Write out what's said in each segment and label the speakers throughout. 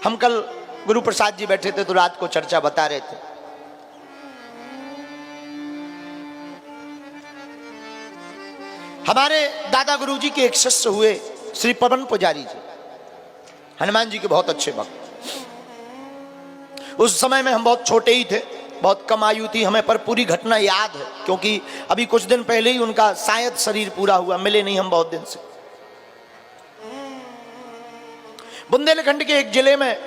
Speaker 1: हम कल गुरु प्रसाद जी बैठे थे तो रात को चर्चा बता रहे थे। हमारे दादा गुरु जी के एक शिष्य हुए श्री पवन पुजारी जी, हनुमान जी के बहुत अच्छे भक्त। उस समय में हम बहुत छोटे ही थे, बहुत कम आयु थी हमें, पर पूरी घटना याद है क्योंकि अभी कुछ दिन पहले ही उनका शायद शरीर पूरा हुआ, मिले नहीं हम बहुत दिन से। बुंदेलखंड के एक जिले में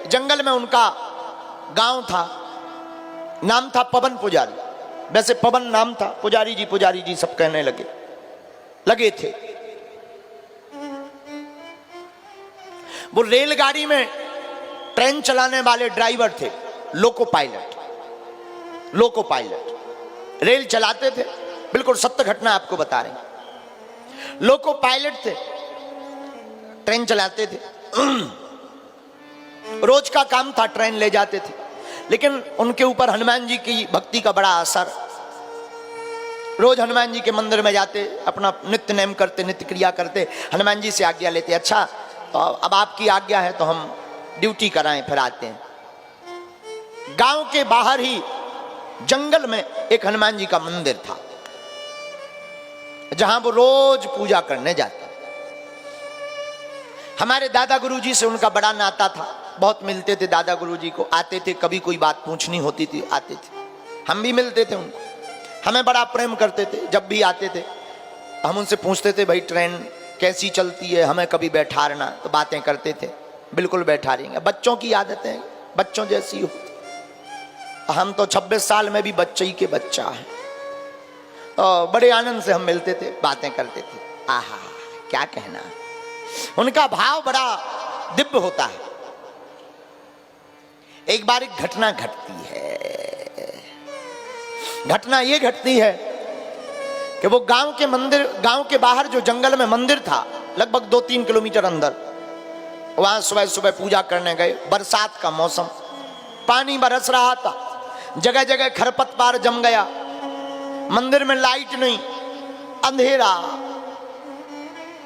Speaker 1: जंगल में उनका गांव था, नाम था पवन पुजारी। वैसे पवन नाम था, पुजारी जी सब कहने लगे थे। वो रेलगाड़ी में ट्रेन चलाने वाले ड्राइवर थे, लोको पायलट रेल चलाते थे। बिल्कुल सत्य घटना आपको बता रहे हैं। लोको पायलट थे, ट्रेन चलाते थे। रोज का काम था, ट्रेन ले जाते थे। लेकिन उनके ऊपर हनुमान जी की भक्ति का बड़ा असर। रोज हनुमान जी के मंदिर में जाते, अपना नित्य नेम करते, नित्य क्रिया करते, हनुमान जी से आज्ञा लेते। अच्छा तो अब आपकी आज्ञा है तो हम ड्यूटी कराएं, फिर आते हैं। गांव के बाहर ही जंगल में एक हनुमान जी का मंदिर था जहां वो रोज पूजा करने जाते। हमारे दादा गुरुजी से उनका बड़ा नाता था, बहुत मिलते थे दादा गुरुजी को, आते थे, कभी कोई बात पूछनी होती थी आते थे, हम भी मिलते थे उनको। हमें बड़ा प्रेम करते थे। जब भी आते थे हम उनसे पूछते थे भाई ट्रेन कैसी चलती है, हमें कभी बैठाना, तो बातें करते थे। बिल्कुल बैठा देंगे, बच्चों की आदतें बच्चों जैसी हो। हम तो 26 साल में भी बच्चे ही के बच्चा है। तो बड़े आनंद से हम मिलते थे, बातें करते थे। आहा क्या कहना, उनका भाव बड़ा दिव्य होता है। एक बार एक घटना घटती है। घटना ये घटती है कि वो गांव के बाहर जो जंगल में मंदिर था, लगभग 2-3 किलोमीटर अंदर, वहां सुबह सुबह पूजा करने गए। बरसात का मौसम, पानी बरस रहा था, जगह जगह खरपतवार जम गया, मंदिर में लाइट नहीं, अंधेरा,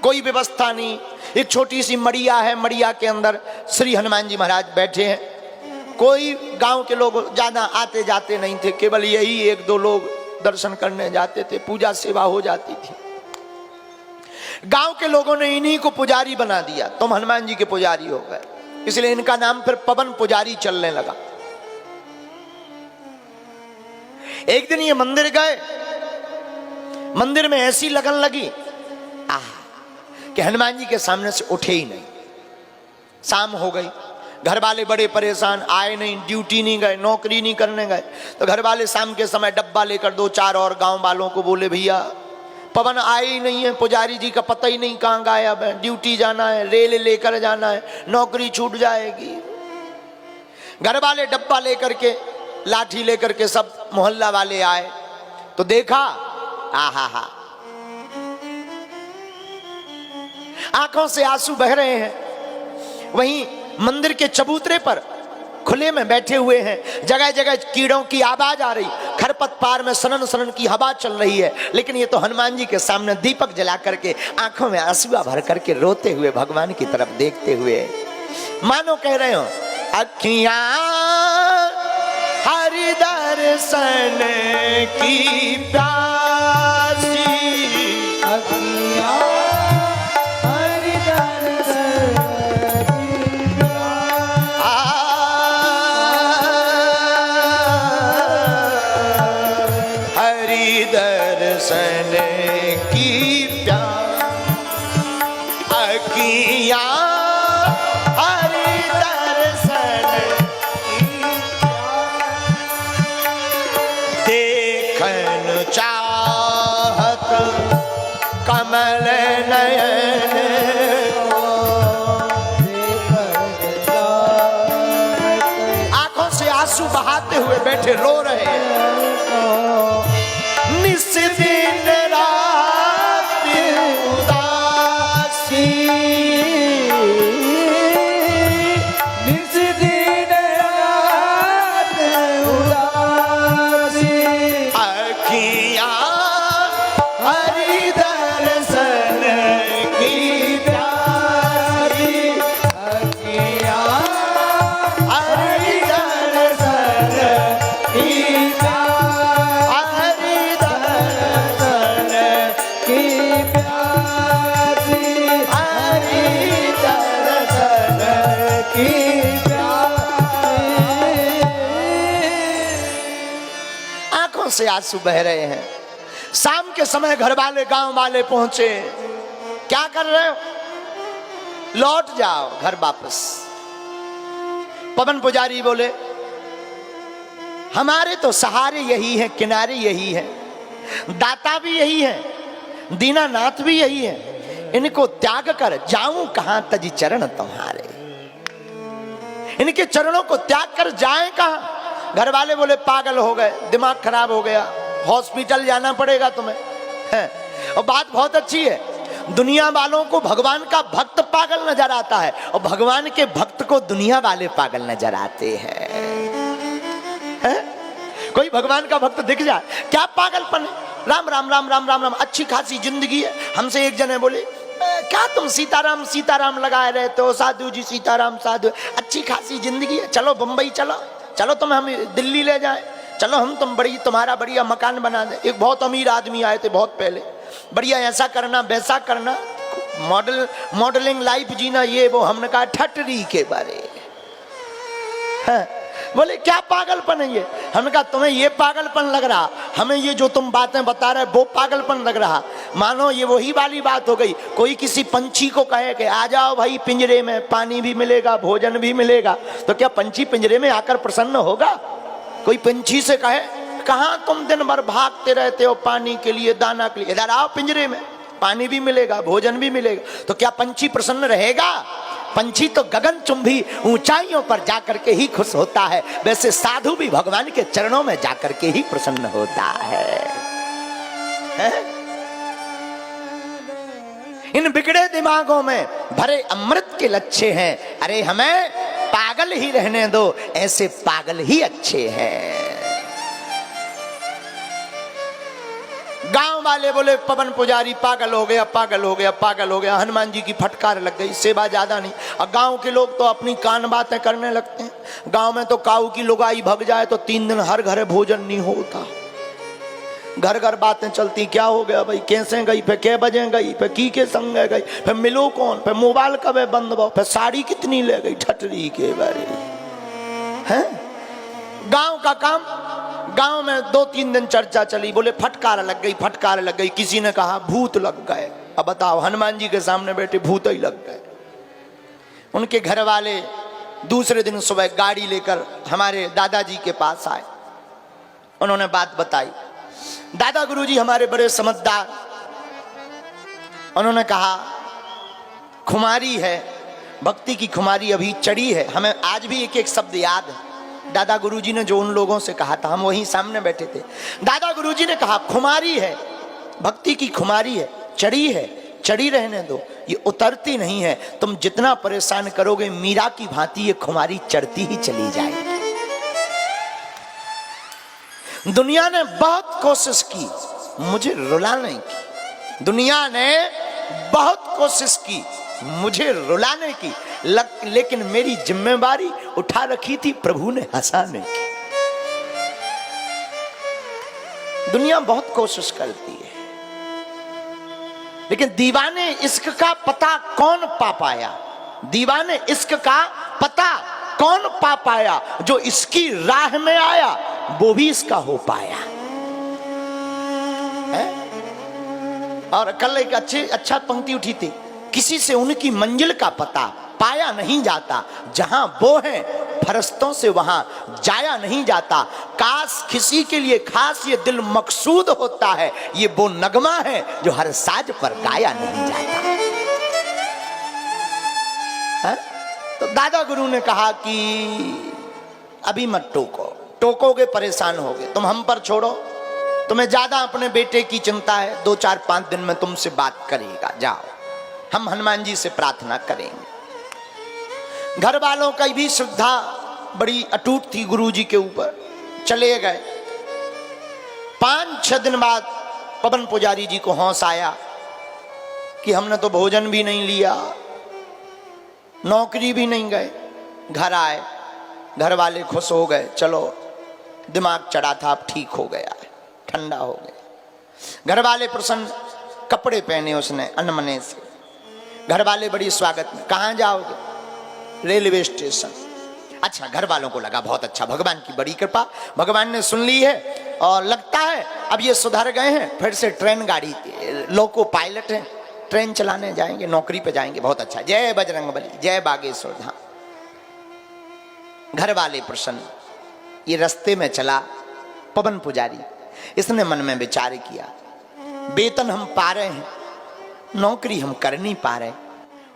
Speaker 1: कोई व्यवस्था नहीं। एक छोटी सी मड़िया है, मड़िया के अंदर श्री हनुमान जी महाराज बैठे हैं। कोई गांव के लोग ज्यादा आते जाते नहीं थे, केवल यही 1-2 लोग दर्शन करने जाते थे, पूजा सेवा हो जाती थी। गांव के लोगों ने इन्हीं को पुजारी बना दिया, तुम हनुमान जी के पुजारी हो गए, इसलिए इनका नाम फिर पवन पुजारी चलने लगा। एक दिन ये मंदिर गए, मंदिर में ऐसी लगन लगी कि हनुमान जी के सामने से उठे ही नहीं। शाम हो गई, घर वाले बड़े परेशान, आए नहीं, ड्यूटी नहीं गए, नौकरी नहीं करने गए। तो घर वाले शाम के समय डब्बा लेकर 2-4 और गांव वालों को बोले भैया पवन आए ही नहीं है, पुजारी जी का पता ही नहीं कहाँ गायब है, ड्यूटी जाना है, रेल लेकर जाना है, नौकरी छूट जाएगी। घर वाले डब्बा लेकर के, लाठी लेकर के सब मोहल्ला वाले आए तो देखा, आहा आंखों से आंसू बह रहे हैं। वहीं मंदिर के चबूतरे पर खुले में बैठे हुए हैं, जगह जगह कीड़ों की आवाज आ रही, खरपतवार में सनन सनन की हवा चल रही है। लेकिन ये तो हनुमान जी के सामने दीपक जला करके, आंखों में आंसुआ भर करके रोते हुए भगवान की तरफ देखते हुए, मानो कह रहे हो अखियां हरि दर्शन की प्यासी, अखियां हरि दर्शन की हरि दर्शन की प्यासी, अखियां चाहत कमल नयन आंखों से आंसू बहाते हुए बैठे रो रहे हैं। निस दिन रात उदासी, निस दिन रात उदासी, अखियां हरि दर्शन की प्यासी, अखियां की आंखों से आंसू बह रहे हैं। शाम के समय घर वाले गांव वाले पहुंचे। क्या कर रहे हो? लौट जाओ घर वापस। पवन पुजारी बोले हमारे तो सहारे यही है, किनारे यही है, दाता भी यही है, दीनानाथ भी यही है, इनको त्याग कर जाऊं कहां तजी चरण तुम्हारे। इनके चरणों को त्याग कर जाएं कहां? घर वाले बोले पागल हो गए, दिमाग खराब हो गया, हॉस्पिटल जाना पड़ेगा तुम्हें है। और बात बहुत अच्छी है, दुनिया वालों को भगवान का भक्त पागल नजर आता है और भगवान के भक्त को दुनिया वाले पागल नजर आते हैं है? कोई भगवान का भक्त दिख जाए क्या पागलपन है? राम राम राम राम राम राम, अच्छी खासी जिंदगी है। हमसे एक जने बोले क्या तुम सीताराम सीताराम लगाए रहते हो? साधु जी सीताराम साधु, अच्छी खासी जिंदगी है, चलो बंबई चलो, चलो तुम हम दिल्ली ले जाए, चलो हम तुम्हारा बढ़िया मकान बना दे। एक बहुत अमीर आदमी आए थे बहुत पहले, बढ़िया ऐसा करना वैसा करना, मॉडलिंग लाइफ जीना, ये वो। हमने कहा ठटरी के बारे है। बोले क्या पागलपन है ये? हमने कहा तुम्हें ये पागलपन लग रहा, हमें ये जो तुम बातें बता रहे वो पागलपन लग रहा। मानो ये वही वाली बात हो गई, कोई किसी पंछी को कहे कि आ जाओ भाई पिंजरे में, पानी भी मिलेगा भोजन भी मिलेगा, तो क्या पंछी पिंजरे में आकर प्रसन्न होगा? कोई पंछी से कहे कहां तुम दिन भर भागते रहते हो पानी के लिए, दाना के लिए, इधर आओ पिंजरे में, पानी भी मिलेगा भोजन भी मिलेगा, तो क्या पंछी प्रसन्न रहेगा? पंछी तो गगनचुंबी ऊंचाइयों पर जाकर के ही खुश होता है, वैसे साधु भी भगवान के चरणों में जाकर के ही प्रसन्न होता है? इन बिगड़े दिमागों में भरे अमृत के लच्छे हैं। अरे हमें पागल ही रहने दो, ऐसे पागल ही अच्छे हैं। गांव वाले बोले पवन पुजारी पागल हो गया, पागल हो गया, पागल हो गया। हनुमान जी की फटकार लग गई, सेवा ज्यादा नहीं। और गांव के लोग तो अपनी कान बातें करने लगते हैं। गांव में तो काऊ की लुगाई भग जाए तो 3 दिन हर घर भोजन नहीं होता, घर घर बातें चलती। क्या हो गया भाई, कैसे गई, फिर कै बजे गई, फिर की के संग गई, फिर मिलो कौन, फिर मोबाइल कब बंद हो, फिर साड़ी कितनी ले गई, ठटरी के बारे हैं। गांव का काम, गांव में 2-3 दिन चर्चा चली। बोले फटकार लग गई, फटकार लग गई। किसी ने कहा भूत लग गए। अब बताओ, हनुमान जी के सामने बैठे भूत ही लग गए। उनके घर वाले दूसरे दिन सुबह गाड़ी लेकर हमारे दादाजी के पास आए। उन्होंने बात बताई। दादा गुरुजी हमारे बड़े समझदार, उन्होंने कहा खुमारी है, भक्ति की खुमारी अभी चढ़ी है। हमें आज भी एक एक शब्द याद है। दादा गुरुजी ने जो उन लोगों से कहा था, हम वहीं सामने बैठे थे। दादा गुरुजी ने कहा खुमारी है, भक्ति की खुमारी है, चढ़ी है, चढ़ी रहने दो, ये उतरती नहीं है। तुम जितना परेशान करोगे मीरा की भांति ये खुमारी चढ़ती ही चली जाएगी। दुनिया ने बहुत कोशिश की मुझे रुलाने की, दुनिया ने बहुत कोशिश की मुझे रुलाने की, लेकिन मेरी जिम्मेवारी उठा रखी थी प्रभु ने हंसाने की। दुनिया बहुत कोशिश करती है, लेकिन दीवाने इश्क का पता कौन पा पाया? दीवाने इश्क का पता कौन पा पाया? जो इसकी राह में आया वो भी इसका हो पाया है? और कल एक अच्छा पंक्ति उठी थी, किसी से उनकी मंजिल का पता पाया नहीं जाता, जहां वो है फरिश्तों से वहां जाया नहीं जाता। काश किसी के लिए खास ये दिल मकसूद होता है, ये वो नगमा है जो हर साज पर गाया नहीं जाता है? तो दादा गुरु ने कहा कि अभी मत टोको, टोकोगे परेशान होगे, तुम हम पर छोड़ो, तुम्हें ज्यादा अपने बेटे की चिंता है, 2-4-5 दिन में तुमसे बात करेगा, जाओ हम हनुमान जी से प्रार्थना करेंगे। घर वालों का भी श्रद्धा बड़ी अटूट थी गुरु जी के ऊपर, चले गए। 5-6 दिन बाद पवन पुजारी जी को होश आया कि हमने तो भोजन भी नहीं लिया, नौकरी भी नहीं गए। घर आए, घर वाले खुश हो गए, चलो दिमाग चढ़ा था अब ठीक हो गया है, ठंडा हो गया। घर वाले प्रसन्न, कपड़े पहने उसने अनमने से। घर वाले बड़ी स्वागत में, कहाँ जाओगे? Railway station. अच्छा, घर वालों को लगा बहुत अच्छा, भगवान की बड़ी कृपा, भगवान ने सुन ली है और लगता है अब ये सुधर गए हैं, फिर से ट्रेन गाड़ी लोको पायलट हैं, ट्रेन चलाने जाएंगे, नौकरी पे जाएंगे, बहुत अच्छा, जय बजरंगबली, जय बागेश्वर धाम। घर वाले प्रसन्न। ये रास्ते में चला पवन पुजारी, इसने मन में विचार किया, वेतन हम पा रहे हैं, नौकरी हम कर नहीं पा रहे,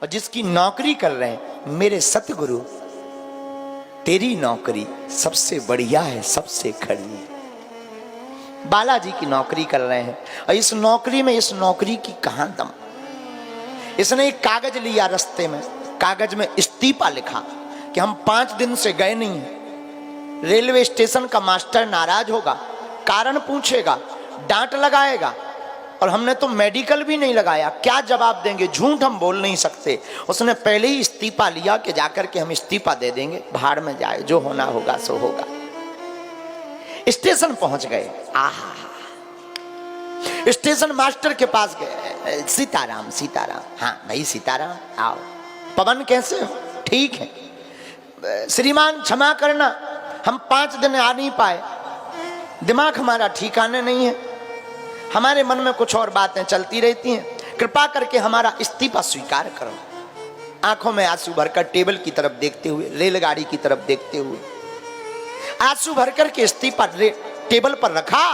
Speaker 1: और जिसकी नौकरी कर रहे हैं मेरे सतगुरु, तेरी नौकरी सबसे बढ़िया है, सबसे खड़ी। बालाजी की नौकरी कर रहे हैं और इस नौकरी में, इस नौकरी की कहां दम। इसने एक कागज लिया रास्ते में, कागज में इस्तीफा लिखा कि हम 5 दिन से गए नहीं हैं। रेलवे स्टेशन का मास्टर नाराज होगा, कारण पूछेगा, डांट लगाएगा, और हमने तो मेडिकल भी नहीं लगाया, क्या जवाब देंगे, झूठ हम बोल नहीं सकते। उसने पहले ही इस्तीफा लिया कि जाकर के हम इस्तीफा दे देंगे, भाड़ में जाए, जो होना होगा सो होगा। स्टेशन पहुंच गए, आहा, स्टेशन मास्टर के पास गए, सीताराम सीताराम, हाँ भाई सीताराम आओ, पवन कैसे हो, ठीक है, श्रीमान क्षमा करना, हम 5 दिन आ नहीं पाए, दिमाग हमारा ठिकाने नहीं है, हमारे मन में कुछ और बातें चलती रहती हैं, कृपा करके हमारा इस्तीफा स्वीकार करो। आंखों में आंसू भरकर टेबल की तरफ देखते हुए, रेलगाड़ी की तरफ देखते हुए आंसू भरकर के इस्तीफा टेबल पर रखा,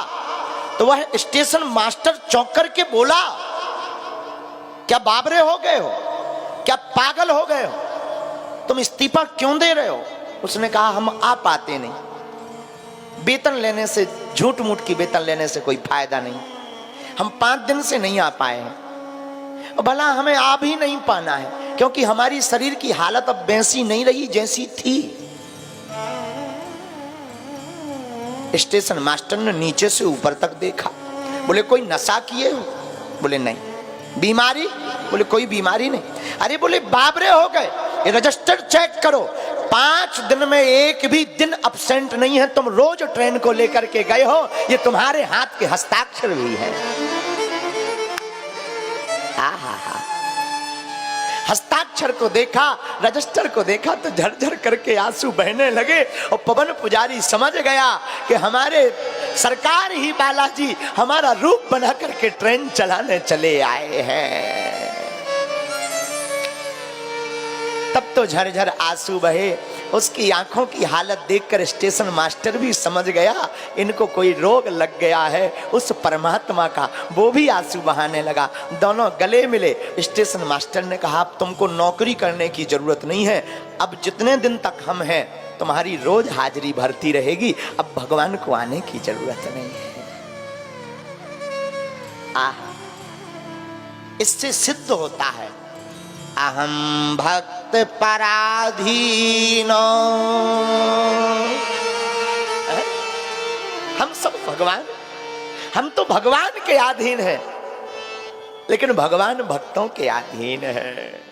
Speaker 1: तो वह स्टेशन मास्टर चौंक करके बोला, क्या बाबरे हो गए हो, क्या पागल हो गए हो, तुम इस्तीफा क्यों दे रहे हो। उसने कहा, हम आ पाते नहीं, वेतन लेने से, झूठ मूठ की वेतन लेने से कोई फायदा नहीं, हम 5 दिन से नहीं आ पाए हैं, और भला हमें आ भी नहीं पाना है, क्योंकि हमारी शरीर की हालत अब वैसी नहीं रही जैसी थी। स्टेशन मास्टर ने नीचे से ऊपर तक देखा, बोले कोई नशा किए हो, बोले नहीं। बीमारी, बोले कोई बीमारी नहीं। अरे बोले बाबरे हो गए, रजिस्टर चेक करो, 5 दिन में एक भी दिन अब्सेंट नहीं है, तुम रोज ट्रेन को लेकर के गए हो, ये तुम्हारे हाथ के हस्ताक्षर भी है। हस्ताक्षर को देखा, रजिस्टर को देखा तो झरझर करके आंसू बहने लगे, और पवन पुजारी समझ गया कि हमारे सरकार ही बालाजी हमारा रूप बना करके ट्रेन चलाने चले आए हैं। तब तो झरझर आंसू बहे, उसकी आंखों की हालत देखकर स्टेशन मास्टर भी समझ गया इनको कोई रोग लग गया है, उस परमात्मा का, वो भी आंसू बहाने लगा। दोनों गले मिले। स्टेशन मास्टर ने कहा, अब तुमको नौकरी करने की जरूरत नहीं है, अब जितने दिन तक हम हैं तुम्हारी रोज हाजिरी भरती रहेगी, अब भगवान को आने की जरूरत नहीं है। आहा, इससे सिद्ध होता है अहम भक्त पराधीनो, हम सब भगवान, हम तो भगवान के अधीन हैं, लेकिन भगवान भक्तों के अधीन है।